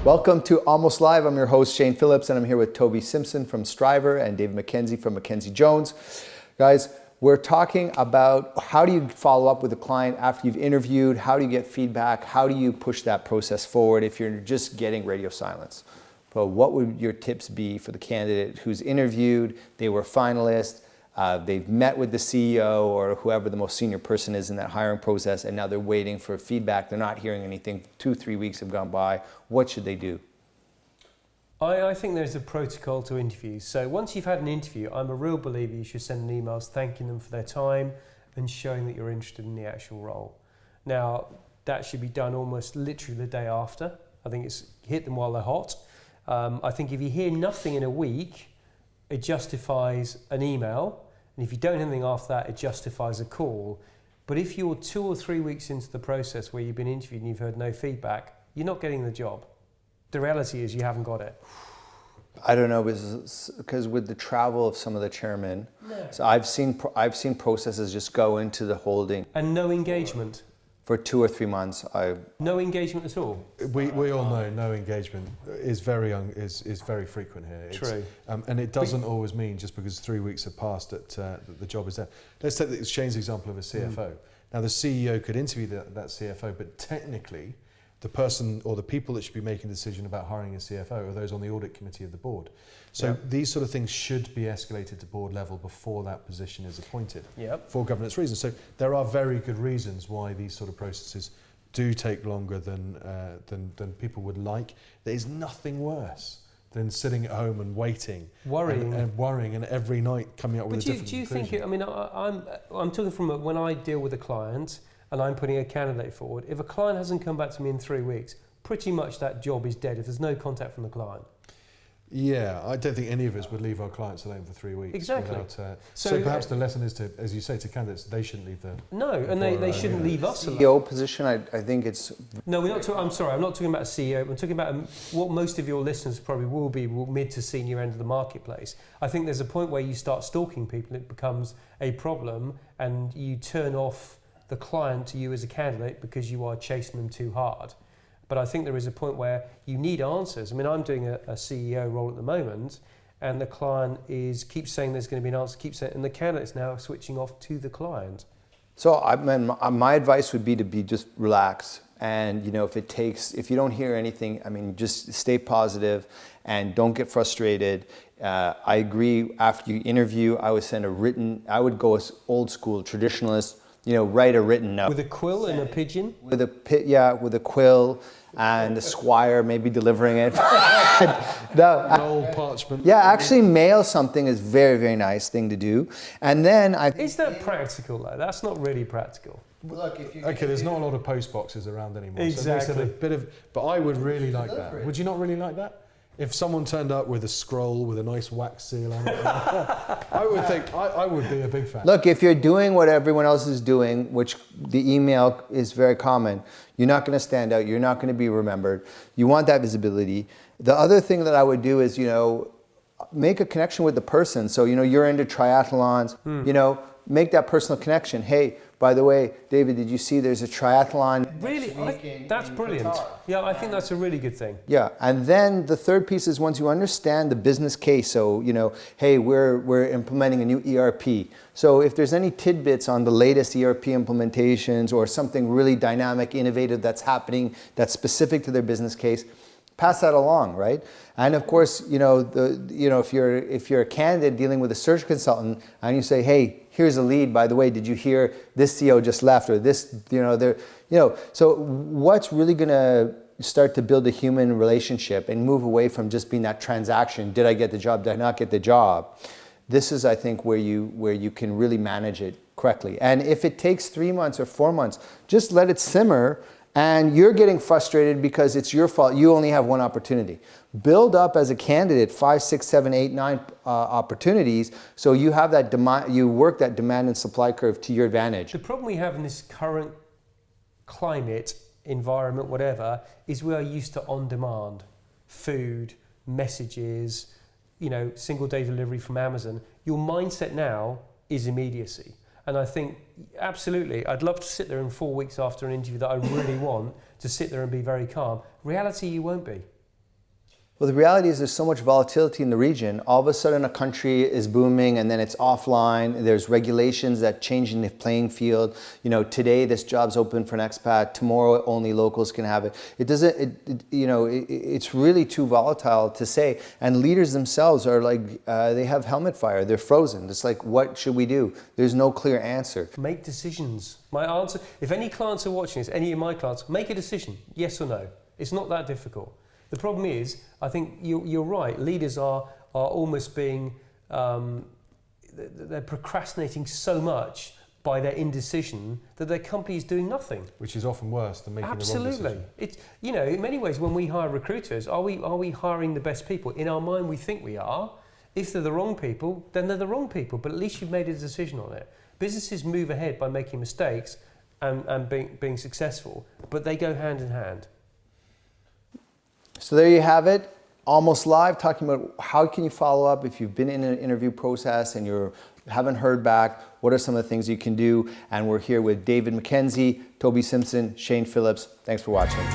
Welcome to Almost Live. I'm your host, Shane Phillips, and I'm here with Toby Simpson from Striver and David McKenzie from McKenzie Jones. Guys, we're talking about how do you follow up with a client after you've interviewed, how do you get feedback, how do you push that process forward if you're just getting radio silence. So what would your tips be for the candidate who's interviewed, they were finalists, they've met with the CEO or whoever the most senior person is in that hiring process, and now they're waiting for feedback, they're not hearing anything, 2-3 weeks have gone by, what should they do? I think there's a protocol to interviews. So once you've had an interview, I'm a real believer you should send an emails thanking them for their time and showing that you're interested in the actual role. Now, that should be done almost literally the day after. I think it's hit them while they're hot. I think if you hear nothing in a week, it justifies an email. And if you don't hear anything after that, it justifies a call. But if you're 2 or 3 weeks into the process where you've been interviewed and you've heard no feedback, you're not getting the job. The reality is you haven't got it. I don't know, because with the travel of some of the chairmen, so I've seen processes just go into the holding. And no engagement. For 2 or 3 months, No engagement at all. We all know no engagement is very frequent here. True. And it doesn't always mean just because 3 weeks have passed that the job is there. Let's take the exchange example of a CFO. Now the CEO could interview that CFO, but technically the person or the people that should be making the decision about hiring a CFO are those on the audit committee of the board. So these sort of things should be escalated to board level before that position is appointed for governance reasons. So there are very good reasons why these sort of processes do take longer than people would like. There is nothing worse than sitting at home and waiting, worrying and every night coming up with a different conclusion. Do you think? I mean, I'm talking from when I deal with a client and I'm putting a candidate forward. If a client hasn't come back to me in 3 weeks, pretty much that job is dead if there's no contact from the client. Yeah, I don't think any of us would leave our clients alone for 3 weeks. Exactly. Without, so perhaps the lesson is to, as you say, to candidates, they shouldn't leave the... No, and they shouldn't leave us alone. CEO position, I think it's... No, we're not. I'm sorry, I'm not talking about a CEO. I'm talking about what most of your listeners probably will be mid to senior end of the marketplace. I think there's a point where you start stalking people, it becomes a problem, and you turn off the client to you as a candidate because you are chasing them too hard. But I think there is a point where you need answers. I mean, I'm doing a CEO role at the moment, and the client keeps saying there's going to be an answer, and the candidate's now switching off to the client. So my advice would be to be just relax. And if you don't hear anything, I mean, just stay positive and don't get frustrated. I agree. After you interview, I would go as old school traditionalist. Write a written note. With a quill and a pigeon? With a quill and the squire maybe delivering it. An old parchment. Yeah, actually mail something is very, very nice thing to do. And then Is that practical though? That's not really practical. Look, there's not a lot of post boxes around anymore. Exactly. So it makes it but I would really like that. Would you not really like that? If someone turned up with a scroll with a nice wax seal on it, I would be a big fan. Look, if you're doing what everyone else is doing, which the email is very common, you're not going to stand out. You're not going to be remembered. You want that visibility. The other thing that I would do is, make a connection with the person. So, you're into triathlons, make that personal connection. Hey, by the way, David, did you see there's a triathlon? Really? That's brilliant. Yeah, I think that's a really good thing. Yeah, and then the third piece is once you understand the business case, so, hey, we're implementing a new ERP. So if there's any tidbits on the latest ERP implementations or something really dynamic, innovative that's happening that's specific to their business case, pass that along, right? And of course, if you're a candidate dealing with a search consultant and you say, hey, here's a lead, by the way, did you hear this CEO just left or this, so what's really gonna start to build a human relationship and move away from just being that transaction, did I get the job, did I not get the job? This is, I think, where you can really manage it correctly. And if it takes 3 months or 4 months, just let it simmer. And you're getting frustrated because it's your fault. You only have one opportunity. Build up as a candidate 5, 6, 7, 8, 9 opportunities so you have that demand. You work that demand and supply curve to your advantage. The problem we have in this current climate, environment, whatever, is we are used to on-demand food, messages, single day delivery from Amazon. Your mindset now is immediacy. And I think, absolutely, I'd love to sit there in 4 weeks after an interview that I really want to sit there and be very calm. Reality, you won't be. Well, the reality is there's so much volatility in the region. All of a sudden a country is booming and then it's offline. There's regulations that change in the playing field. You know, today this job's open for an expat, tomorrow only locals can have it. It's really too volatile to say. And leaders themselves are like, they have helmet fire, they're frozen. It's like, what should we do? There's no clear answer. Make decisions. My answer, if any clients are watching this, any of my clients, make a decision, yes or no. It's not that difficult. The problem is, I think you're right, leaders are almost being, they're procrastinating so much by their indecision that their company is doing nothing. Which is often worse than making the wrong decision. Absolutely. It's, you know, in many ways, when we hire recruiters, are we hiring the best people? In our mind, we think we are. If they're the wrong people, then they're the wrong people, but at least you've made a decision on it. Businesses move ahead by making mistakes and being successful, but they go hand in hand. So there you have it, almost live, talking about how can you follow up if you've been in an interview process and you haven't heard back, what are some of the things you can do? And we're here with David McKenzie, Toby Simpson, Shane Phillips. Thanks for watching.